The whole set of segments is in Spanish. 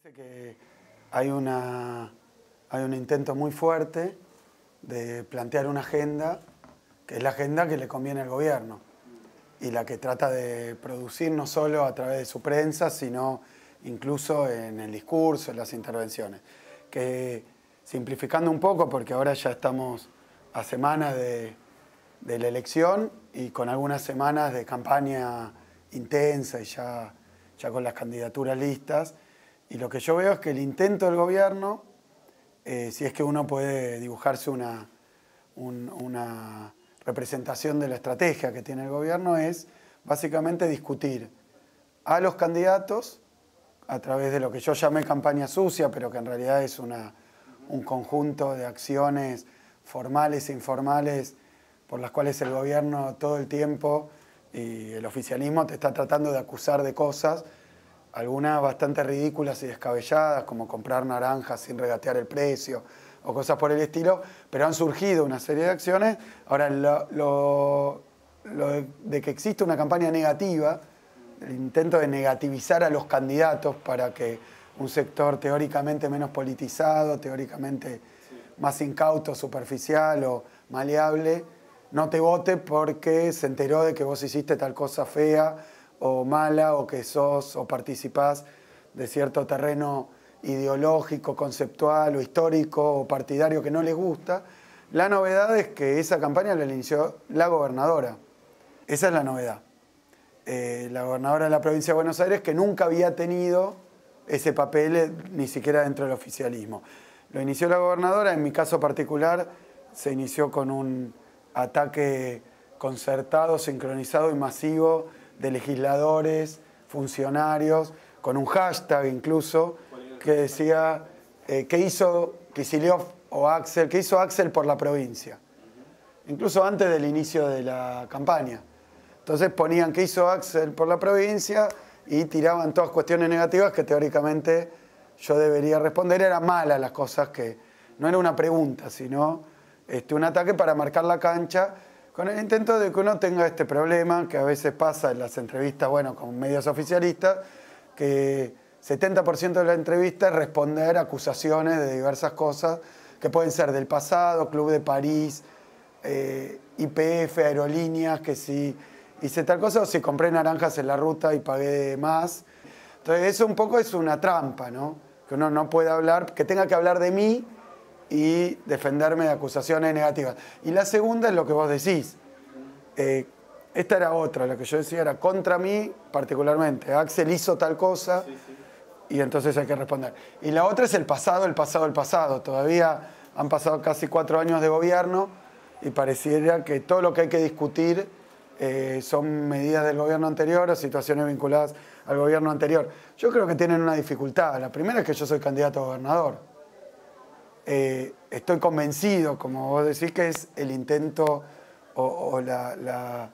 parece que hay un intento muy fuerte de plantear una agenda, que es la agenda que le conviene al gobierno y la que trata de producir no solo a través de su prensa, sino incluso en el discurso, en las intervenciones. Que, simplificando un poco, porque ahora ya estamos a semanas de la elección y con algunas semanas de campaña intensa y ya con las candidaturas listas, y lo que yo veo es que el intento del gobierno, si es que uno puede dibujarse una representación de la estrategia que tiene el gobierno, es básicamente discutir a los candidatos a través de lo que yo llamé campaña sucia, pero que en realidad es un conjunto de acciones formales e informales por las cuales el gobierno todo el tiempo y el oficialismo te está tratando de acusar de cosas, algunas bastante ridículas y descabelladas, como comprar naranjas sin regatear el precio o cosas por el estilo, pero han surgido una serie de acciones. Ahora, lo de que existe una campaña negativa, el intento de negativizar a los candidatos para que un sector teóricamente menos politizado, teóricamente más incauto, superficial o maleable, no te vote porque se enteró de que vos hiciste tal cosa fea o mala, o que sos o participás de cierto terreno ideológico, conceptual o histórico o partidario que no les gusta. La novedad es que esa campaña la inició la gobernadora. Esa es la novedad. La gobernadora de la provincia de Buenos Aires, que nunca había tenido ese papel ni siquiera dentro del oficialismo. Lo inició la gobernadora, en mi caso particular se inició con un ataque concertado, sincronizado y masivo de legisladores, funcionarios, con un hashtag incluso, que decía, ¿qué hizo Kicillof o Axel? ¿Qué hizo Axel por la provincia? Incluso antes del inicio de la campaña. Entonces ponían qué hizo Axel por la provincia y tiraban todas cuestiones negativas que teóricamente yo debería responder. Eran malas las cosas, que no era una pregunta, sino un ataque para marcar la cancha, con el intento de que uno tenga este problema que a veces pasa en las entrevistas, bueno, con medios oficialistas, que 70% de la entrevista es responder acusaciones de diversas cosas que pueden ser del pasado, Club de París, YPF, aerolíneas, que si hice tal cosa o si compré naranjas en la ruta y pagué más. Entonces eso un poco es una trampa, ¿no? Que uno no puede hablar, que tenga que hablar de mí y defenderme de acusaciones negativas. Y la segunda es lo que vos decís. Esta era otra, lo que yo decía era contra mí particularmente. Axel hizo tal cosa y entonces hay que responder. Y la otra es el pasado. Todavía han pasado casi 4 años de gobierno y pareciera que todo lo que hay que discutir son medidas del gobierno anterior o situaciones vinculadas al gobierno anterior. Yo creo que tienen una dificultad. La primera es que yo soy candidato a gobernador. Estoy convencido, como vos decís, que es el intento o la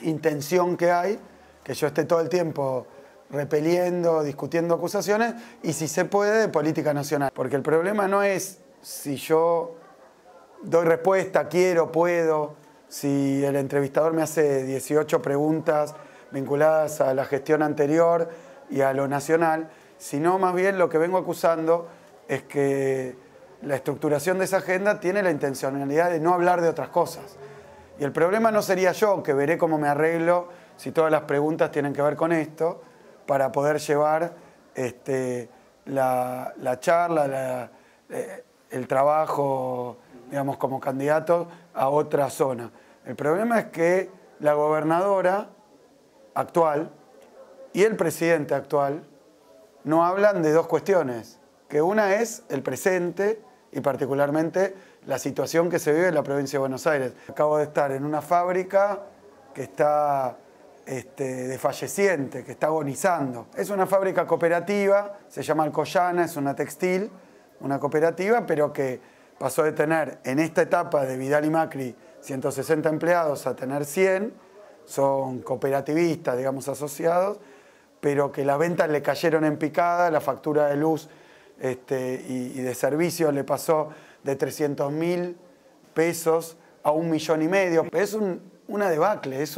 intención que hay, que yo esté todo el tiempo repeliendo, discutiendo acusaciones y, si se puede, de política nacional. Porque el problema no es si yo doy respuesta, quiero, puedo, si el entrevistador me hace 18 preguntas vinculadas a la gestión anterior y a lo nacional, sino más bien lo que vengo acusando es que la estructuración de esa agenda tiene la intencionalidad de no hablar de otras cosas. Y el problema no sería yo, que veré cómo me arreglo si todas las preguntas tienen que ver con esto, para poder llevar la charla, el trabajo, digamos, como candidato a otra zona. El problema es que la gobernadora actual y el presidente actual no hablan de dos cuestiones, que una es el presente y particularmente la situación que se vive en la provincia de Buenos Aires. Acabo de estar en una fábrica que está desfalleciente, que está agonizando. Es una fábrica cooperativa, se llama Alcoyana, es una textil, una cooperativa, pero que pasó de tener en esta etapa de Vidal y Macri 160 empleados a tener 100, son cooperativistas, digamos, asociados, pero que las ventas le cayeron en picada, la factura de luz y de servicios le pasó de 300.000 pesos a 1,5 millones. Es una debacle, es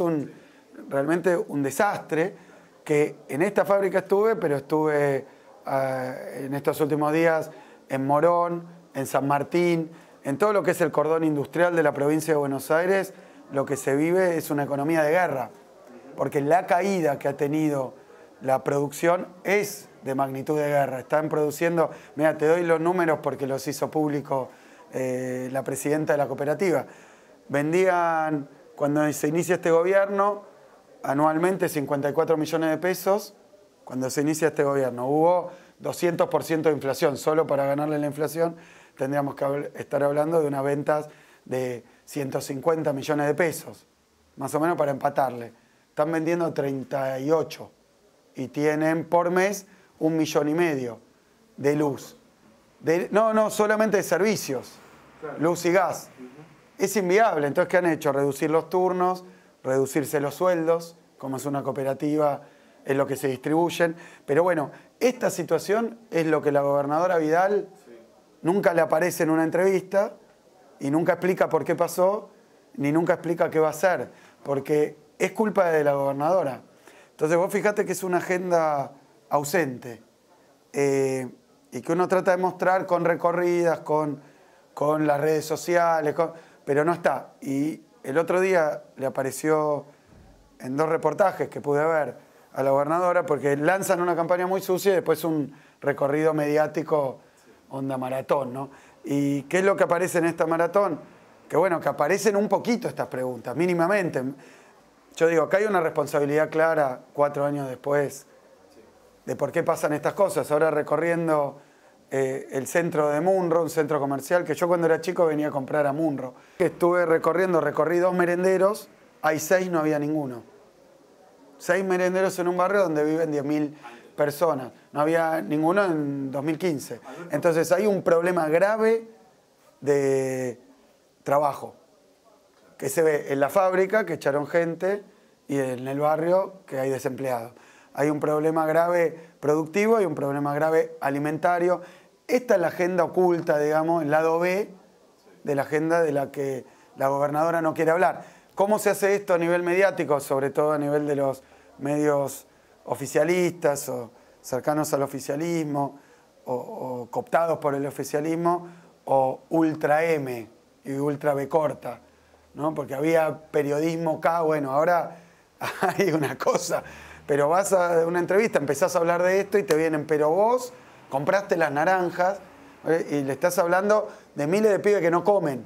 realmente un desastre que en esta fábrica estuve, pero estuve en estos últimos días en Morón, en San Martín, en todo lo que es el cordón industrial de la provincia de Buenos Aires. Lo que se vive es una economía de guerra, porque la caída que ha tenido la producción es de magnitud de guerra. Están produciendo, mira, te doy los números porque los hizo público la presidenta de la cooperativa. Vendían, cuando se inicia este gobierno, anualmente 54 millones de pesos. Cuando se inicia este gobierno hubo 200% de inflación. Solo para ganarle la inflación tendríamos que estar hablando de unas ventas de 150 millones de pesos, más o menos para empatarle. Están vendiendo 38 y tienen por mes 1,5 millones de luz. No, solamente de servicios, claro. Luz y gas. Es inviable. Entonces, ¿qué han hecho? Reducir los turnos, reducirse los sueldos, como es una cooperativa, es lo que se distribuyen. Pero bueno, esta situación es lo que la gobernadora Vidal nunca le aparece en una entrevista y nunca explica por qué pasó, ni nunca explica qué va a hacer, porque es culpa de la gobernadora. Entonces vos fijate que es una agenda ausente y que uno trata de mostrar con recorridas, con las redes sociales, pero no está. Y el otro día le apareció en 2 reportajes que pude ver a la gobernadora, porque lanzan una campaña muy sucia y después un recorrido mediático onda maratón, ¿no? ¿Y qué es lo que aparece en esta maratón? Que bueno, que aparecen un poquito estas preguntas, mínimamente. Yo digo, acá hay una responsabilidad clara 4 años después de por qué pasan estas cosas. Ahora recorriendo el centro de Munro, un centro comercial, que yo cuando era chico venía a comprar a Munro. Estuve recorriendo, recorrí 2 merenderos, hay 6, no había ninguno. 6 merenderos en un barrio donde viven 10.000 personas. No había ninguno en 2015. Entonces hay un problema grave de trabajo que se ve en la fábrica, que echaron gente, y en el barrio, que hay desempleados. Hay un problema grave productivo y un problema grave alimentario. Esta es la agenda oculta, digamos, el lado B de la agenda de la que la gobernadora no quiere hablar. ¿Cómo se hace esto a nivel mediático? Sobre todo a nivel de los medios oficialistas o cercanos al oficialismo o cooptados por el oficialismo o ultra M y ultra B corta, ¿no? Porque había periodismo acá, bueno, ahora hay una cosa, pero vas a una entrevista, empezás a hablar de esto y te vienen, pero vos compraste las naranjas y le estás hablando de miles de pibes que no comen.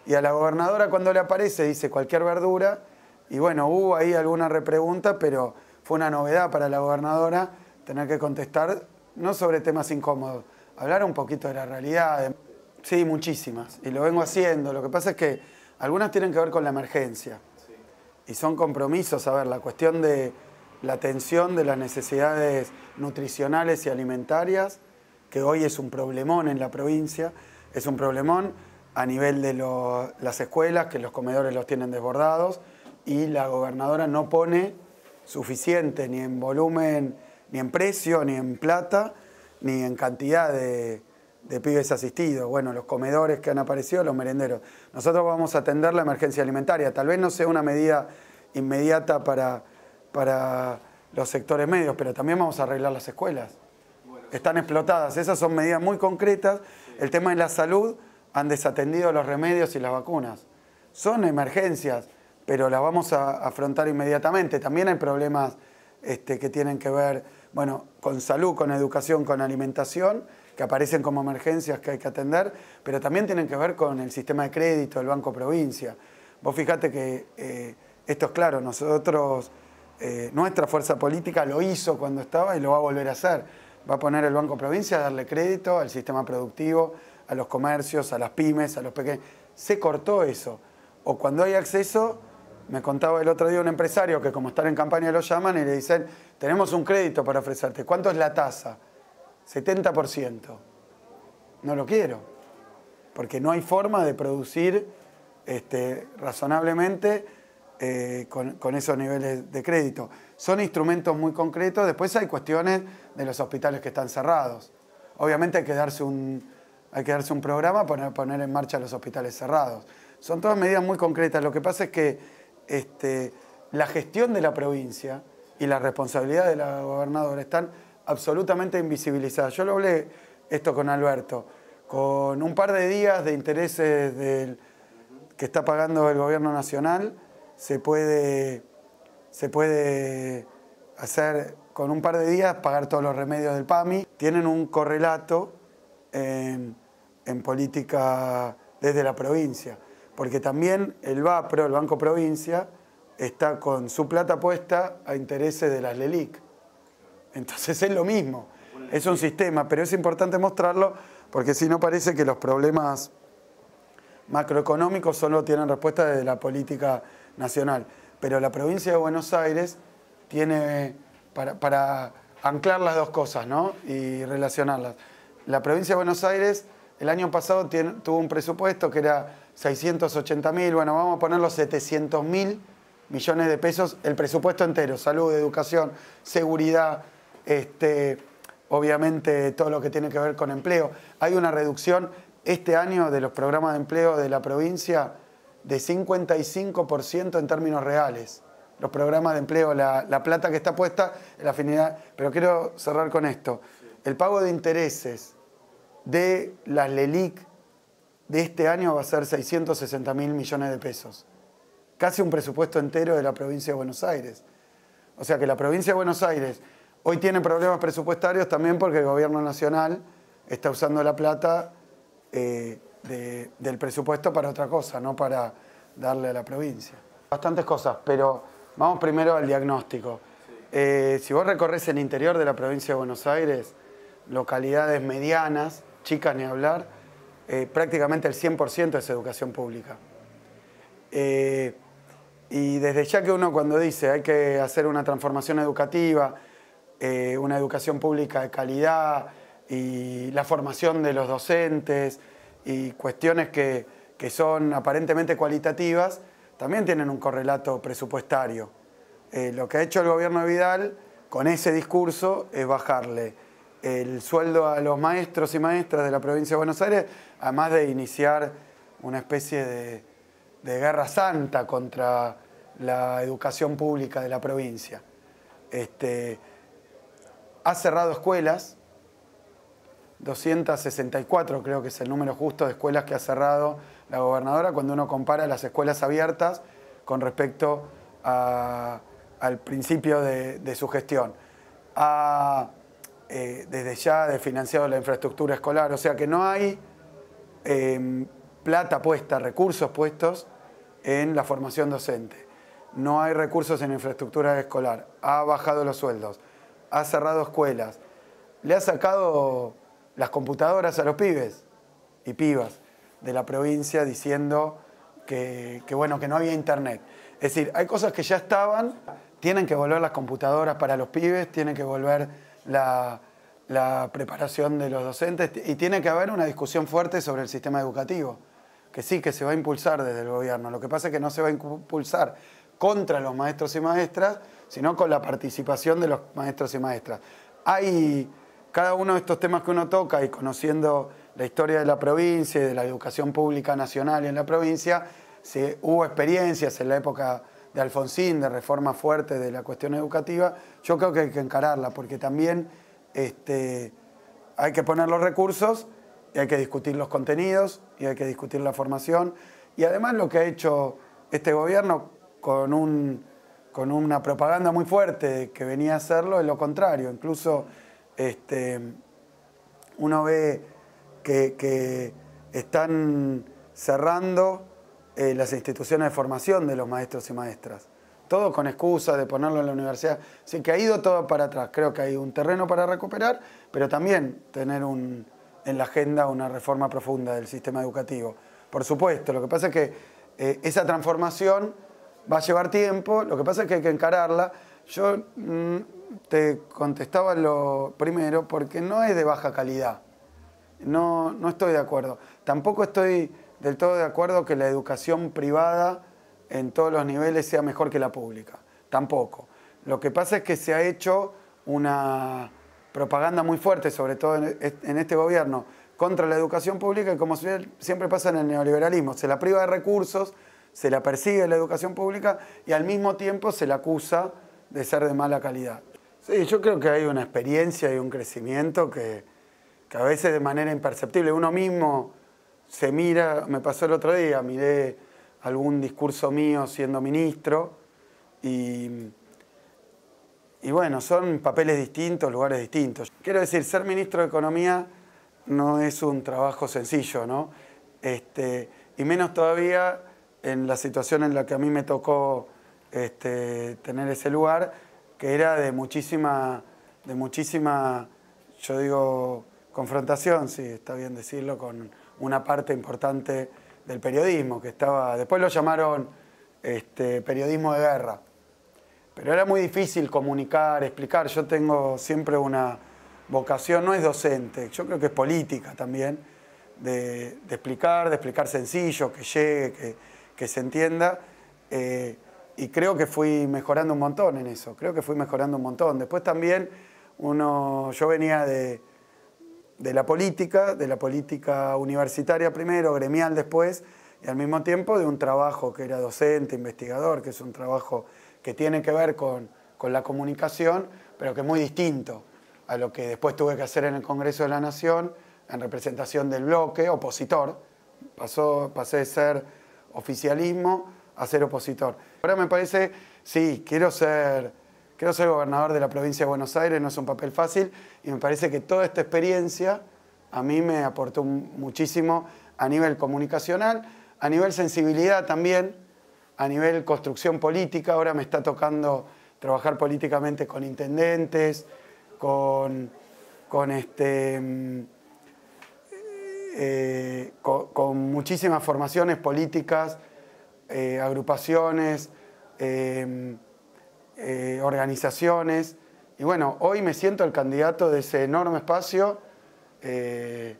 Y a la gobernadora cuando le aparece dice cualquier verdura, y bueno, hubo ahí alguna repregunta, pero fue una novedad para la gobernadora tener que contestar, no sobre temas incómodos, hablar un poquito de la realidad. Sí, muchísimas, y lo vengo haciendo. Lo que pasa es que algunas tienen que ver con la emergencia, y son compromisos. A ver, la cuestión de la atención de las necesidades nutricionales y alimentarias, que hoy es un problemón en la provincia, es un problemón a nivel de las escuelas, que los comedores los tienen desbordados, y la gobernadora no pone suficiente ni en volumen, ni en precio, ni en plata, ni en cantidad de pibes asistidos. Bueno, los comedores que han aparecido, los merenderos. Nosotros vamos a atender la emergencia alimentaria. Tal vez no sea una medida inmediata para los sectores medios, pero también vamos a arreglar las escuelas. Están explotadas. Esas son medidas muy concretas. El tema de la salud, han desatendido los remedios y las vacunas. Son emergencias, pero las vamos a afrontar inmediatamente. También hay problemas que tienen que ver, bueno, con salud, con educación, con alimentación, que aparecen como emergencias que hay que atender, pero también tienen que ver con el sistema de crédito del Banco Provincia. Vos fijate que esto es claro, nosotros, nuestra fuerza política lo hizo cuando estaba y lo va a volver a hacer. Va a poner el Banco Provincia a darle crédito al sistema productivo, a los comercios, a las pymes, a los pequeños. Se cortó eso. O cuando hay acceso, me contaba el otro día un empresario que como están en campaña lo llaman y le dicen, tenemos un crédito para ofrecerte. ¿Cuánto es la tasa? 70%. No lo quiero, porque no hay forma de producir razonablemente con esos niveles de crédito. Son instrumentos muy concretos. Después hay cuestiones de los hospitales que están cerrados. Obviamente hay que darse un programa para poner en marcha los hospitales cerrados. Son todas medidas muy concretas. Lo que pasa es que la gestión de la provincia y la responsabilidad de la gobernadora están absolutamente invisibilizadas. Yo lo hablé esto con Alberto, con un par de días de intereses que está pagando el gobierno nacional, se puede hacer, con un par de días, pagar todos los remedios del PAMI. Tienen un correlato en política desde la provincia, porque también el BAPRO, el Banco Provincia, está con su plata puesta a intereses de las LELIC. Entonces es lo mismo, es un sistema, pero es importante mostrarlo porque si no parece que los problemas macroeconómicos solo tienen respuesta desde la política nacional. Pero la provincia de Buenos Aires tiene, para anclar las dos cosas, ¿no?, y relacionarlas. La provincia de Buenos Aires el año pasado tuvo un presupuesto que era 680.000, bueno, vamos a ponerlo 700.000 millones de pesos, el presupuesto entero, salud, educación, seguridad, obviamente todo lo que tiene que ver con empleo. Hay una reducción este año de los programas de empleo de la provincia de 55% en términos reales. Los programas de empleo, la plata que está puesta, la afinidad. Pero quiero cerrar con esto. El pago de intereses de las LELIC de este año va a ser 660.000 millones de pesos. Casi un presupuesto entero de la provincia de Buenos Aires. O sea que la provincia de Buenos Aires hoy tiene problemas presupuestarios también porque el gobierno nacional está usando la plata del presupuesto para otra cosa, no para darle a la provincia. Bastantes cosas, pero vamos primero al diagnóstico. Si vos recorres el interior de la provincia de Buenos Aires, localidades medianas, chicas ni hablar, prácticamente el 100% es educación pública. Y desde ya que uno cuando dice hay que hacer una transformación educativa, una educación pública de calidad y la formación de los docentes y cuestiones que son aparentemente cualitativas, también tienen un correlato presupuestario. Lo que ha hecho el gobierno de Vidal con ese discurso es bajarle el sueldo a los maestros y maestras de la provincia de Buenos Aires, además de iniciar una especie de guerra santa contra la educación pública de la provincia. Ha cerrado escuelas, 264 creo que es el número justo de escuelas que ha cerrado la gobernadora cuando uno compara las escuelas abiertas con respecto al principio de su gestión. Desde ya ha financiado la infraestructura escolar, o sea que no hay plata puesta, recursos puestos en la formación docente. No hay recursos en infraestructura escolar, ha bajado los sueldos, ha cerrado escuelas, le ha sacado las computadoras a los pibes y pibas de la provincia diciendo que no había internet. Es decir, hay cosas que ya estaban, tienen que volver las computadoras para los pibes, tienen que volver la preparación de los docentes y tiene que haber una discusión fuerte sobre el sistema educativo, que sí, que se va a impulsar desde el gobierno. Lo que pasa es que no se va a impulsar contra los maestros y maestras, sino con la participación de los maestros y maestras. Hay cada uno de estos temas que uno toca y conociendo la historia de la provincia y de la educación pública nacional en la provincia, hubo experiencias en la época de Alfonsín, de reforma fuerte de la cuestión educativa. Yo creo que hay que encararla porque también hay que poner los recursos y hay que discutir los contenidos y hay que discutir la formación. Y además lo que ha hecho este gobierno con una propaganda muy fuerte que venía a hacerlo es lo contrario. Incluso uno ve que están cerrando las instituciones de formación de los maestros y maestras. Todo con excusa de ponerlo en la universidad. Así que ha ido todo para atrás. Creo que hay un terreno para recuperar, pero también tener en la agenda una reforma profunda del sistema educativo. Por supuesto, lo que pasa es que esa transformación va a llevar tiempo, lo que pasa es que hay que encararla. Yo te contestaba lo primero porque no es de baja calidad. No estoy de acuerdo. Tampoco estoy del todo de acuerdo que la educación privada en todos los niveles sea mejor que la pública. Tampoco. Lo que pasa es que se ha hecho una propaganda muy fuerte, sobre todo en este gobierno, contra la educación pública y como siempre pasa en el neoliberalismo, se la priva de recursos, se la persigue la educación pública y al mismo tiempo se la acusa de ser de mala calidad. Sí, yo creo que hay una experiencia y un crecimiento que a veces de manera imperceptible uno mismo se mira. Me pasó el otro día, miré algún discurso mío siendo ministro y bueno, son papeles distintos, lugares distintos. Quiero decir, ser ministro de Economía no es un trabajo sencillo, ¿no? Y menos todavía en la situación en la que a mí me tocó tener ese lugar, que era de muchísima, yo digo, confrontación, sí, está bien decirlo, con una parte importante del periodismo, que estaba, después lo llamaron periodismo de guerra. Pero era muy difícil comunicar, explicar. Yo tengo siempre una vocación, no es docente, yo creo que es política también, de explicar sencillo, que llegue, que se entienda. Y creo que fui mejorando un montón en eso, Después también yo venía de la política universitaria primero, gremial después, y al mismo tiempo de un trabajo que era docente, investigador, que es un trabajo que tiene que ver con la comunicación, pero que es muy distinto a lo que después tuve que hacer en el Congreso de la Nación, en representación del bloque, opositor. Pasé de ser oficialismo a ser opositor. Ahora me parece, sí, quiero ser gobernador de la provincia de Buenos Aires, no es un papel fácil, y me parece que toda esta experiencia a mí me aportó muchísimo a nivel comunicacional, a nivel sensibilidad también, a nivel construcción política. Ahora me está tocando trabajar políticamente con intendentes, con muchísimas formaciones políticas, agrupaciones, organizaciones. Y bueno, hoy me siento el candidato de ese enorme espacio en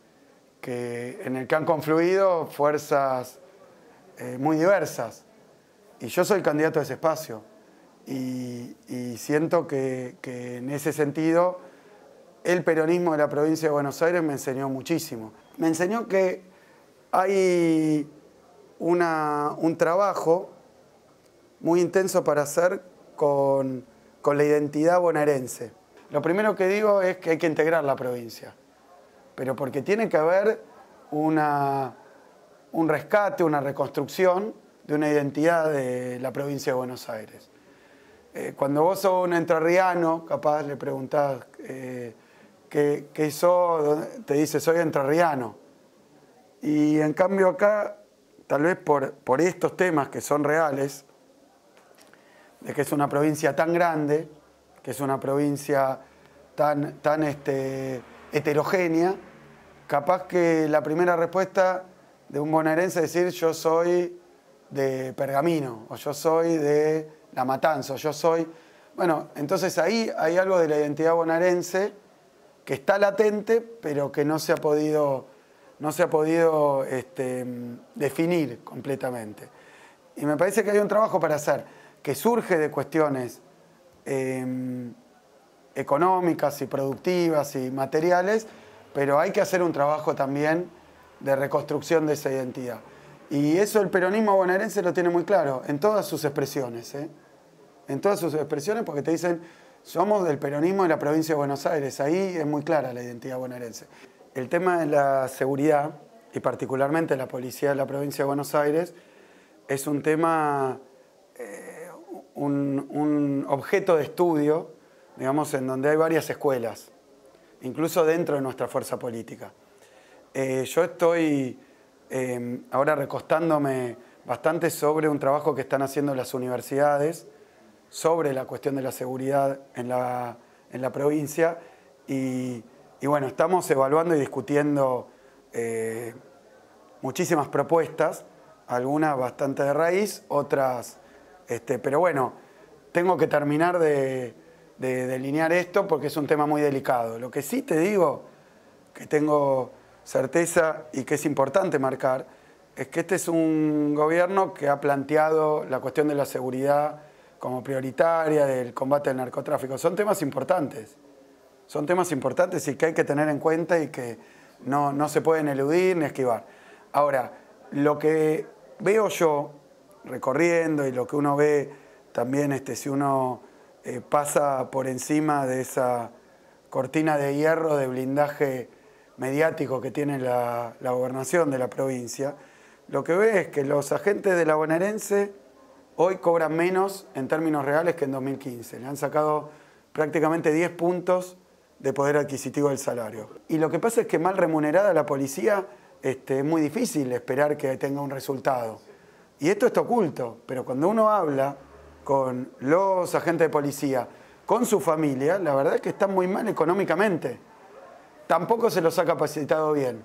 el que han confluido fuerzas muy diversas. Y yo soy el candidato de ese espacio. Y siento que en ese sentido el peronismo de la provincia de Buenos Aires me enseñó muchísimo. Me enseñó que hay un trabajo muy intenso para hacer con la identidad bonaerense. Lo primero que digo es que hay que integrar la provincia, pero porque tiene que haber un rescate, una reconstrucción de una identidad de la provincia de Buenos Aires. Cuando vos sos un entrerriano, capaz le preguntás ¿qué sos? Te dice, soy entrerriano. Y en cambio acá, tal vez por estos temas que son reales, de que es una provincia tan grande, que es una provincia tan heterogénea, capaz que la primera respuesta de un bonaerense es decir, yo soy de Pergamino, o yo soy de La Matanza, o yo soy... Bueno, entonces ahí hay algo de la identidad bonaerense que está latente, pero que no se ha podido definir completamente. Y me parece que hay un trabajo para hacer, que surge de cuestiones económicas y productivas y materiales, pero hay que hacer un trabajo también de reconstrucción de esa identidad. Y eso el peronismo bonaerense lo tiene muy claro, en todas sus expresiones, en todas sus expresiones, porque te dicen, somos del peronismo de la provincia de Buenos Aires, ahí es muy clara la identidad bonaerense. El tema de la seguridad, y particularmente la policía de la provincia de Buenos Aires, es un tema, un objeto de estudio, digamos, en donde hay varias escuelas, incluso dentro de nuestra fuerza política. Yo estoy ahora recostándome bastante sobre un trabajo que están haciendo las universidades sobre la cuestión de la seguridad en la provincia y bueno, estamos evaluando y discutiendo muchísimas propuestas, algunas bastante de raíz, otras, pero bueno, tengo que terminar de delinear esto porque es un tema muy delicado. Lo que sí te digo, que tengo certeza y que es importante marcar, es que este es un gobierno que ha planteado la cuestión de la seguridad como prioritaria, del combate al narcotráfico. Son temas importantes y que hay que tener en cuenta y que no se pueden eludir ni esquivar. Ahora, lo que veo yo recorriendo y lo que uno ve también si uno pasa por encima de esa cortina de hierro de blindaje mediático que tiene la gobernación de la provincia, lo que ve es que los agentes de la bonaerense hoy cobran menos en términos reales que en 2015. Le han sacado prácticamente 10 puntos de poder adquisitivo del salario. Y lo que pasa es que mal remunerada la policía, es muy difícil esperar que tenga un resultado. Y esto está oculto, pero cuando uno habla con los agentes de policía, con su familia, la verdad es que están muy mal económicamente. Tampoco se los ha capacitado bien.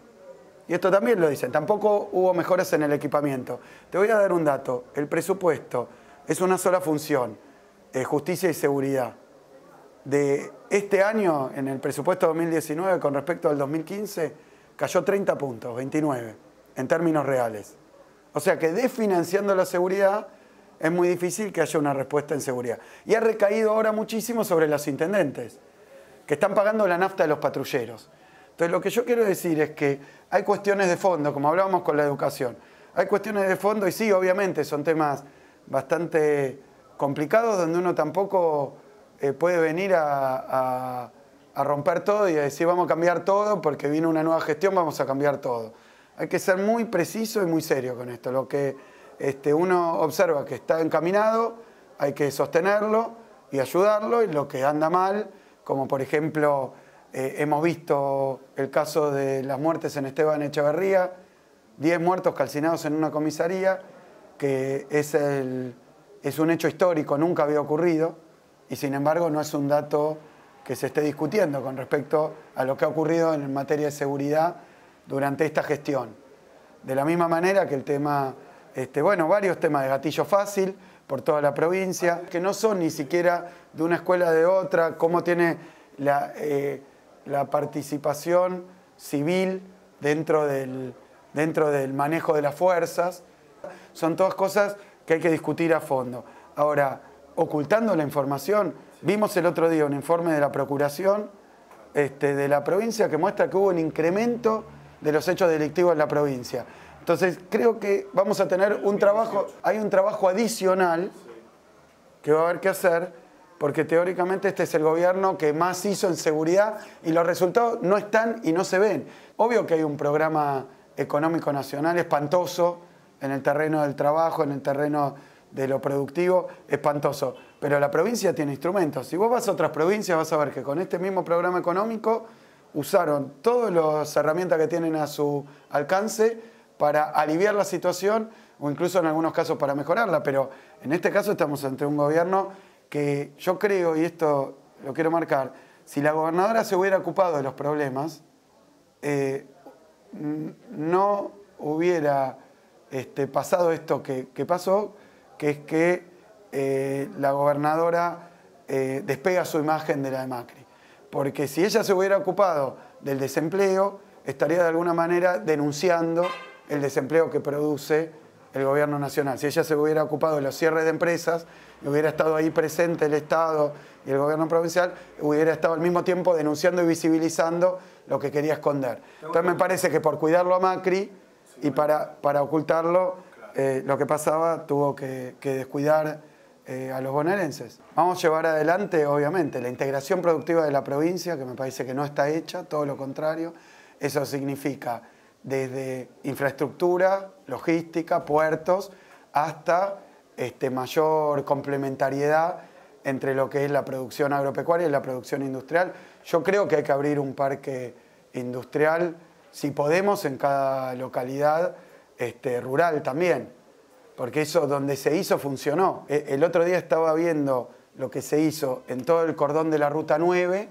Y esto también lo dicen, tampoco hubo mejoras en el equipamiento. Te voy a dar un dato, el presupuesto es una sola función, justicia y seguridad. De este año, en el presupuesto 2019 con respecto al 2015, cayó 30 puntos, 29, en términos reales. O sea que desfinanciando la seguridad es muy difícil que haya una respuesta en seguridad. Y ha recaído ahora muchísimo sobre los intendentes, que están pagando la nafta de los patrulleros. Entonces lo que yo quiero decir es que hay cuestiones de fondo, como hablábamos con la educación. Hay cuestiones de fondo y sí, obviamente son temas bastante complicados donde uno tampoco puede venir a romper todo y a decir vamos a cambiar todo porque viene una nueva gestión, vamos a cambiar todo. Hay que ser muy preciso y muy serio con esto. Lo que uno observa que está encaminado, hay que sostenerlo y ayudarlo, y lo que anda mal, como por ejemplo hemos visto el caso de las muertes en Esteban Echeverría, 10 muertos calcinados en una comisaría, que es un hecho histórico, nunca había ocurrido, y sin embargo no es un dato que se esté discutiendo con respecto a lo que ha ocurrido en materia de seguridad durante esta gestión. De la misma manera que el tema, varios temas de gatillo fácil por toda la provincia, que no son ni siquiera de una escuela de otra, cómo tiene la participación civil dentro del manejo de las fuerzas. Son todas cosas que hay que discutir a fondo. Ahora, ocultando la información, vimos el otro día un informe de la Procuración de la provincia que muestra que hubo un incremento de los hechos delictivos en la provincia. Entonces, creo que vamos a tener hay un trabajo adicional que va a haber que hacer, porque teóricamente este es el gobierno que más hizo en seguridad y los resultados no están y no se ven. Obvio que hay un programa económico nacional espantoso en el terreno del trabajo, en el terreno de lo productivo, espantoso. Pero la provincia tiene instrumentos. Si vos vas a otras provincias vas a ver que con este mismo programa económico usaron todas las herramientas que tienen a su alcance para aliviar la situación o incluso en algunos casos para mejorarla. Pero en este caso estamos ante un gobierno que yo creo, y esto lo quiero marcar, si la gobernadora se hubiera ocupado de los problemas, no hubiera pasado esto que pasó, que es que la gobernadora despega su imagen de la de Macri. Porque si ella se hubiera ocupado del desempleo, estaría de alguna manera denunciando el desempleo que produce el gobierno nacional. Si ella se hubiera ocupado de los cierres de empresas, y hubiera estado ahí presente el Estado y el gobierno provincial, hubiera estado al mismo tiempo denunciando y visibilizando lo que quería esconder. Entonces me parece que por cuidarlo a Macri y para ocultarlo, lo que pasaba tuvo que descuidar a los bonaerenses. Vamos a llevar adelante, obviamente, la integración productiva de la provincia, que me parece que no está hecha, todo lo contrario. Eso significa desde infraestructura, logística, puertos, hasta mayor complementariedad entre lo que es la producción agropecuaria y la producción industrial. Yo creo que hay que abrir un parque industrial, si podemos, en cada localidad rural también, porque eso donde se hizo funcionó. El otro día estaba viendo lo que se hizo en todo el cordón de la Ruta 9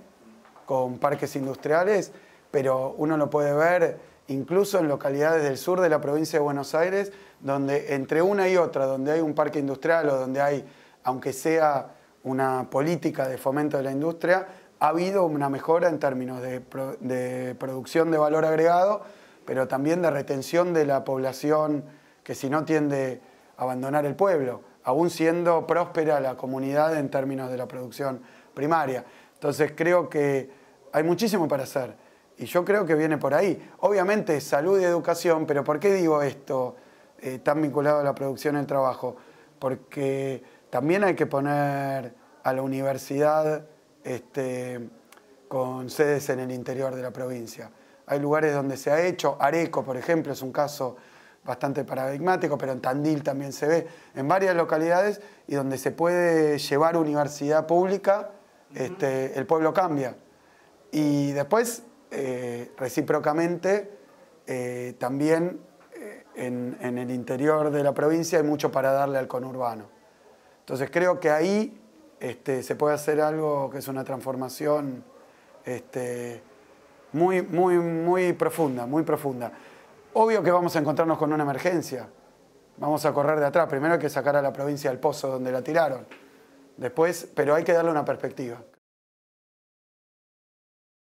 con parques industriales, pero uno lo puede ver incluso en localidades del sur de la provincia de Buenos Aires, donde entre una y otra, donde hay un parque industrial o donde hay, aunque sea una política de fomento de la industria, ha habido una mejora en términos de producción de valor agregado, pero también de retención de la población que si no tiende a abandonar el pueblo, aún siendo próspera la comunidad en términos de la producción primaria. Entonces creo que hay muchísimo para hacer y yo creo que viene por ahí. Obviamente salud y educación, pero ¿por qué digo esto tan vinculado a la producción y el trabajo? Porque también hay que poner a la universidad con sedes en el interior de la provincia. Hay lugares donde se ha hecho, Areco, por ejemplo, es un caso bastante paradigmático, pero en Tandil también se ve, en varias localidades, y donde se puede llevar universidad pública, el pueblo cambia. Y después, recíprocamente, también en el interior de la provincia hay mucho para darle al conurbano. Entonces creo que ahí se puede hacer algo que es una transformación muy profunda, muy profunda. Obvio que vamos a encontrarnos con una emergencia. Vamos a correr de atrás. Primero hay que sacar a la provincia del pozo donde la tiraron. Después, pero hay que darle una perspectiva.